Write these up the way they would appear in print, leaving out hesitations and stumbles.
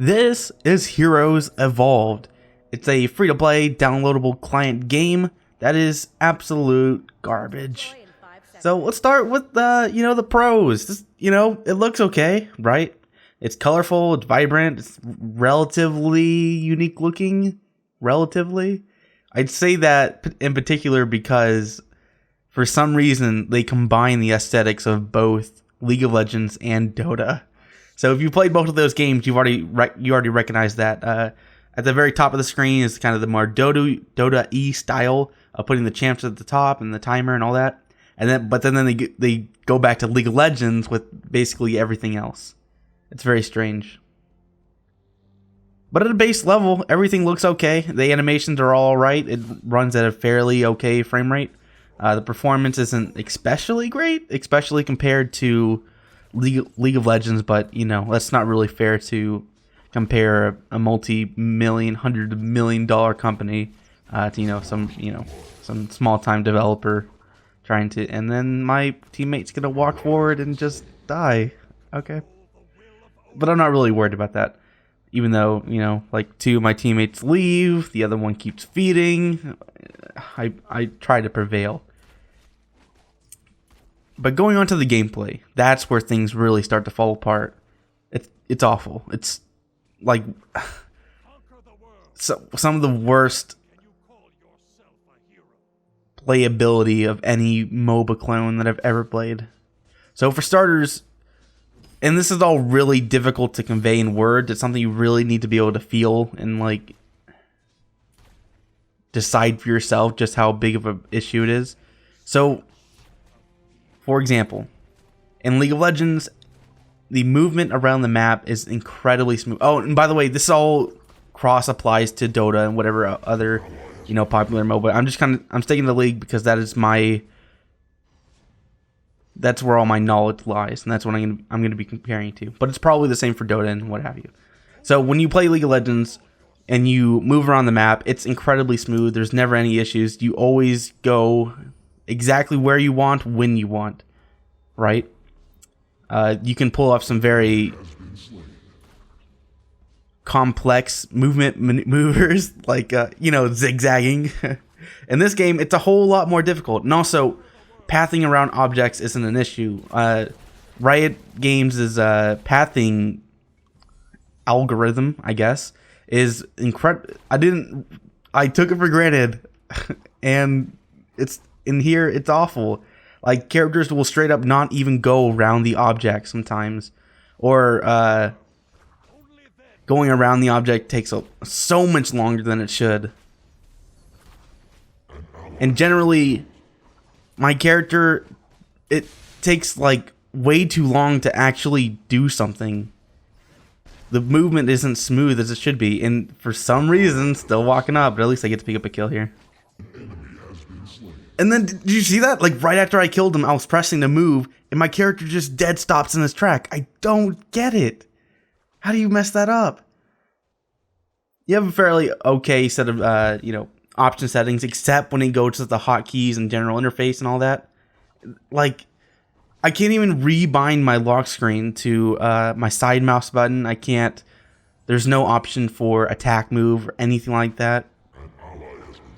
This is Heroes Evolved. It's a free-to-play, downloadable client game that is absolute garbage. So let's start with the pros. It looks okay, right? It's colorful, it's vibrant, it's relatively unique looking. Relatively, I'd say that in particular because for some reason they combine the aesthetics of both League of Legends and Dota. So if you played both of those games, you already recognize that. At the very top of the screen is kind of the more Dota-y style of putting the champs at the top and the timer and all that. But then they go back to League of Legends with basically everything else. It's very strange. But at a base level, everything looks okay. The animations are all right. It runs at a fairly okay frame rate. The performance isn't especially great, especially compared to League of Legends, but that's not really fair to compare a multi-million, $100 million company to some small-time developer trying to, and then my teammate's gonna walk forward and just die. Okay, but I'm not really worried about that. Even though like two of my teammates leave, the other one keeps feeding. I try to prevail. But going on to the gameplay, that's where things really start to fall apart. It's awful. It's like some of the worst playability of any MOBA clone that I've ever played. So for starters, and this is all really difficult to convey in words, it's something you really need to be able to feel and like decide for yourself just how big of an issue it is. So for example, in League of Legends, the movement around the map is incredibly smooth. Oh, and by the way, this all cross applies to Dota and whatever other, popular MOBA. I'm sticking to League because that's where all my knowledge lies, and that's what I'm going to be comparing to. But it's probably the same for Dota and what have you. So when you play League of Legends and you move around the map, it's incredibly smooth. There's never any issues. You always go exactly where you want, when you want, right? You can pull off some very complex movement maneuvers, like zigzagging. In this game, it's a whole lot more difficult, and also pathing around objects isn't an issue. Riot Games' pathing algorithm, I guess, is incredible. I took it for granted, and it's in here. It's awful. Like, characters will straight up not even go around the object sometimes, or going around the object takes so much longer than it should. And generally, my character, it takes like way too long to actually do something. The movement isn't smooth as it should be, and for some reason, still walking up, but at least I get to pick up a kill here. And then, did you see that? Like, right after I killed him, I was pressing to move, and my character just dead stops in his track. I don't get it. How do you mess that up? You have a fairly okay set of, option settings, except when it goes to the hotkeys and general interface and all that. Like, I can't even rebind my lock screen to my side mouse button. I can't. There's no option for attack move or anything like that.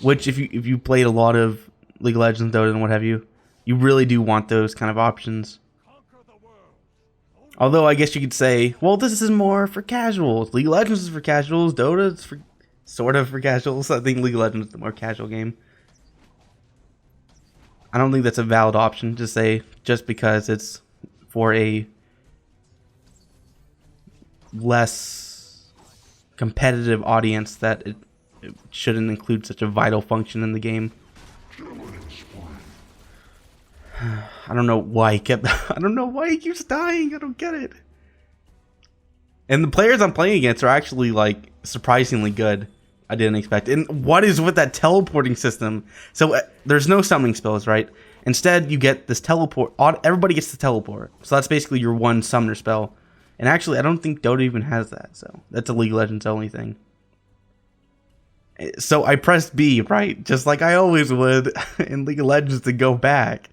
Which, if you played a lot of League of Legends, Dota, and what have you, you really do want those kind of options. Although I guess you could say, well, this is more for casuals. League of Legends is for casuals. Dota is sort of for casuals. I think League of Legends is the more casual game. I don't think that's a valid option to say just because it's for a less competitive audience that it shouldn't include such a vital function in the game. I don't know why he keeps dying. I don't get it. And the players I'm playing against are actually like surprisingly good. I didn't expect. And what is with that teleporting system? So there's no summoning spells, right? Instead, you get this teleport. Everybody gets to teleport. So that's basically your one summoner spell. And actually, I don't think Dota even has that. So that's a League of Legends only thing. So I pressed B, right? Just like I always would in League of Legends to go back.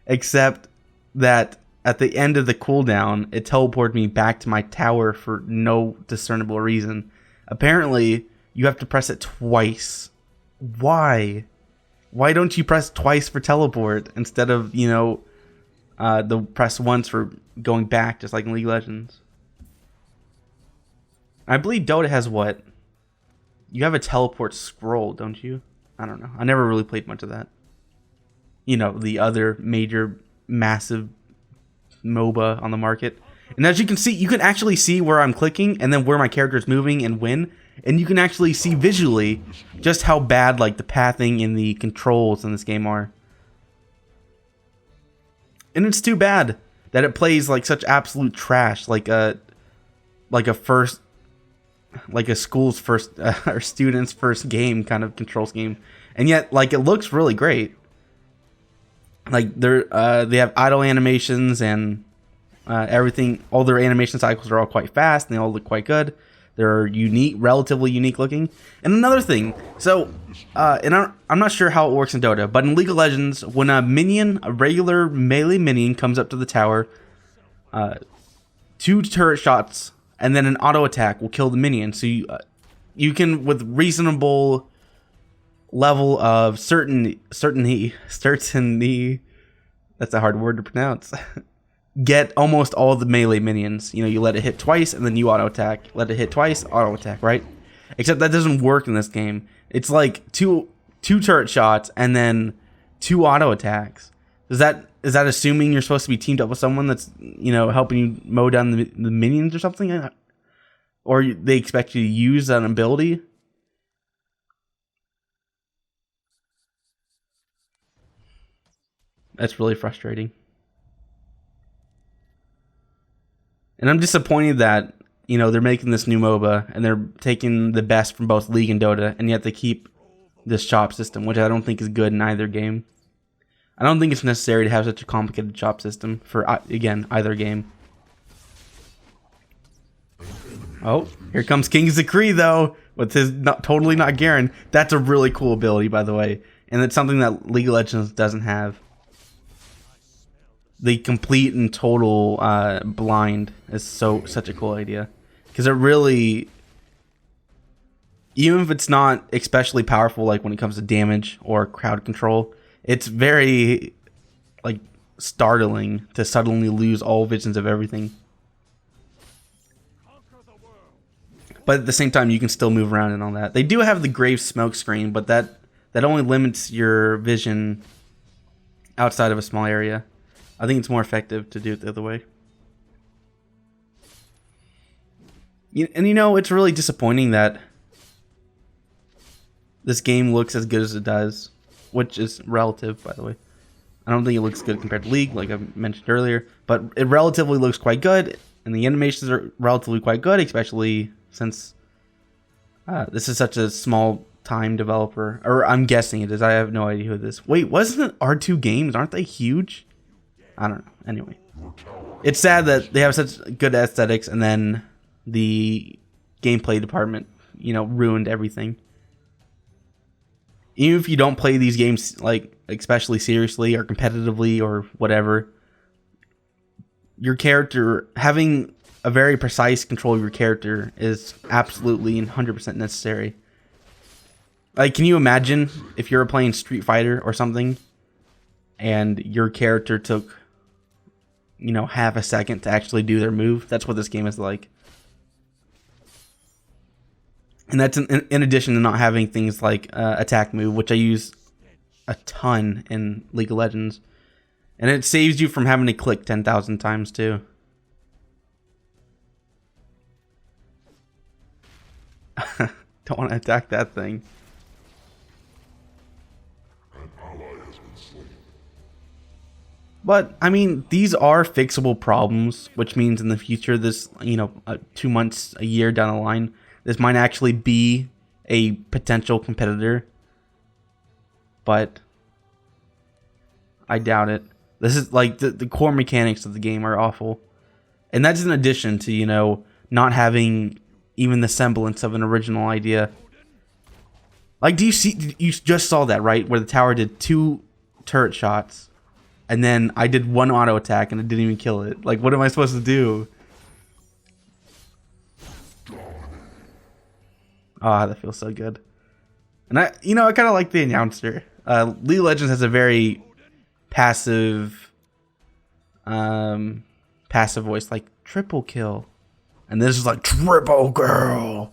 Except that at the end of the cooldown, it teleported me back to my tower for no discernible reason. Apparently, you have to press it twice. Why? Why don't you press twice for teleport instead of, you know, the press once for going back, just like in League of Legends? I believe Dota has what? You have a teleport scroll, don't you? I don't know. I never really played much of that. You know, the other major, massive MOBA on the market. And as you can see, you can actually see where I'm clicking and then where my character is moving and when. And you can actually see visually just how bad like the pathing and the controls in this game are. And it's too bad that it plays like such absolute trash, like a school's first or student's first game kind of control scheme. And yet like it looks really great. Like they have idle animations and everything. All their animation cycles are all quite fast and they all look quite good. They're unique, relatively unique looking. And another thing, so and I'm not sure how it works in Dota, but in League of Legends, when a regular melee minion comes up to the tower, 2 turret shots and then an auto attack will kill the minion. So you can, with reasonable level of certainty, that's a hard word to pronounce, get almost all the melee minions. You know, you let it hit twice and then you auto attack. Let it hit twice, auto attack, right? Except that doesn't work in this game. It's like two turret shots and then 2 auto attacks. Is that assuming you're supposed to be teamed up with someone that's, you know, helping you mow down the minions or something? Or they expect you to use an ability? That's really frustrating. And I'm disappointed that, you know, they're making this new MOBA and they're taking the best from both League and Dota, and yet they keep this shop system, which I don't think is good in either game. I don't think it's necessary to have such a complicated shop system for, again, either game. Oh, here comes King's Decree, though, with his totally not Garen. That's a really cool ability, by the way, and it's something that League of Legends doesn't have. The complete and total blind is such a cool idea, because it really, even if it's not especially powerful, like when it comes to damage or crowd control, it's very like startling to suddenly lose all visions of everything. But at the same time, you can still move around and all that. They do have the Grave smoke screen, but that only limits your vision outside of a small area. I think it's more effective to do it the other way. And you know, it's really disappointing that this game looks as good as it does, which is relative, by the way. I don't think it looks good compared to League, like I mentioned earlier, but it relatively looks quite good, and the animations are relatively quite good, especially since this is such a small time developer, or I'm guessing it is. I have no idea who this. Wait, wasn't it R2 Games? Aren't they huge? I don't know. Anyway, it's sad that they have such good aesthetics and then the gameplay department, you know, ruined everything. Even if you don't play these games like especially seriously or competitively or whatever, your character, having a very precise control of your character is absolutely and 100% necessary. Like, can you imagine if you're playing Street Fighter or something and your character took, you know, half a second to actually do their move? That's what this game is like. And that's in addition to not having things like attack move, which I use a ton in League of Legends. And it saves you from having to click 10,000 times too. Don't want to attack that thing. But, I mean, these are fixable problems, which means in the future, this, you know, 2 months, a year down the line, this might actually be a potential competitor. But I doubt it. This is, like, the core mechanics of the game are awful. And that's in addition to, you know, not having even the semblance of an original idea. Like, you just saw that, right? Where the tower did 2 turret shots. and then I did one auto attack and it didn't even kill it. Like, what am I supposed to do? Ah, that feels so good. And I kind of like the announcer. League of Legends has a very passive voice, like triple kill, and this is like triple girl.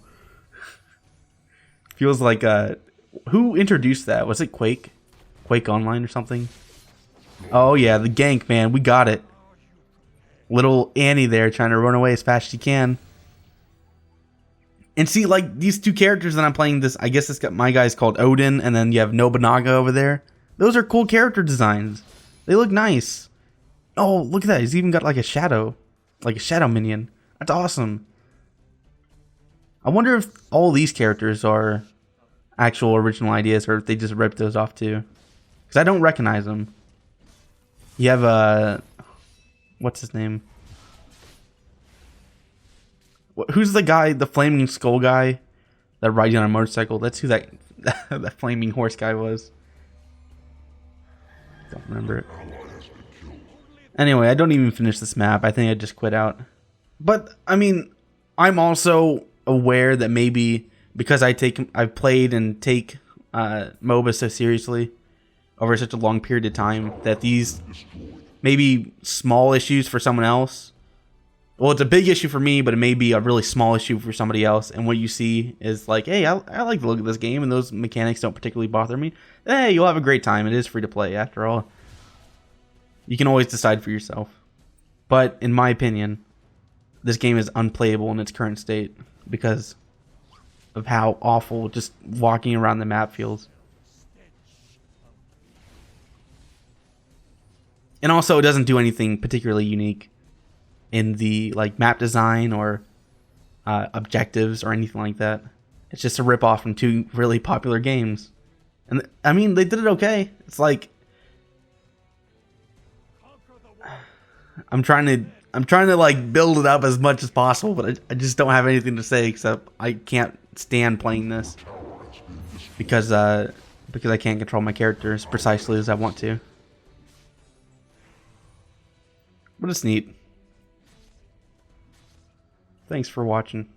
Feels like who introduced that? Was it Quake Online or something? Oh yeah, the gank, man, we got it. Little Annie there trying to run away as fast as she can. And see, like, these two characters that I'm playing this, I guess my guy's called Odin, and then you have Nobunaga over there. Those are cool character designs. They look nice. Oh, look at that. He's even got like a shadow minion. That's awesome. I wonder if all these characters are actual original ideas or if they just ripped those off too. Because I don't recognize them. You have what's his name? Who's the guy, the flaming skull guy that rides on a motorcycle? That's who that that flaming horse guy was. Don't remember it. Anyway, I don't even finish this map. I think I just quit out. But I mean, I'm also aware that maybe because I've played and take MOBA so seriously over such a long period of time that these maybe small issues for someone else. Well, it's a big issue for me, but it may be a really small issue for somebody else. And what you see is like, hey, I like the look of this game, and those mechanics don't particularly bother me. Hey, you'll have a great time. It is free to play, after all. You can always decide for yourself. But in my opinion, this game is unplayable in its current state because of how awful just walking around the map feels. And also, it doesn't do anything particularly unique in the like map design or objectives or anything like that. It's just a rip-off from two really popular games. And I mean, they did it okay. It's like I'm trying to like build it up as much as possible, but I just don't have anything to say except I can't stand playing this because I can't control my characters precisely as I want to. But it's neat. Thanks for watching.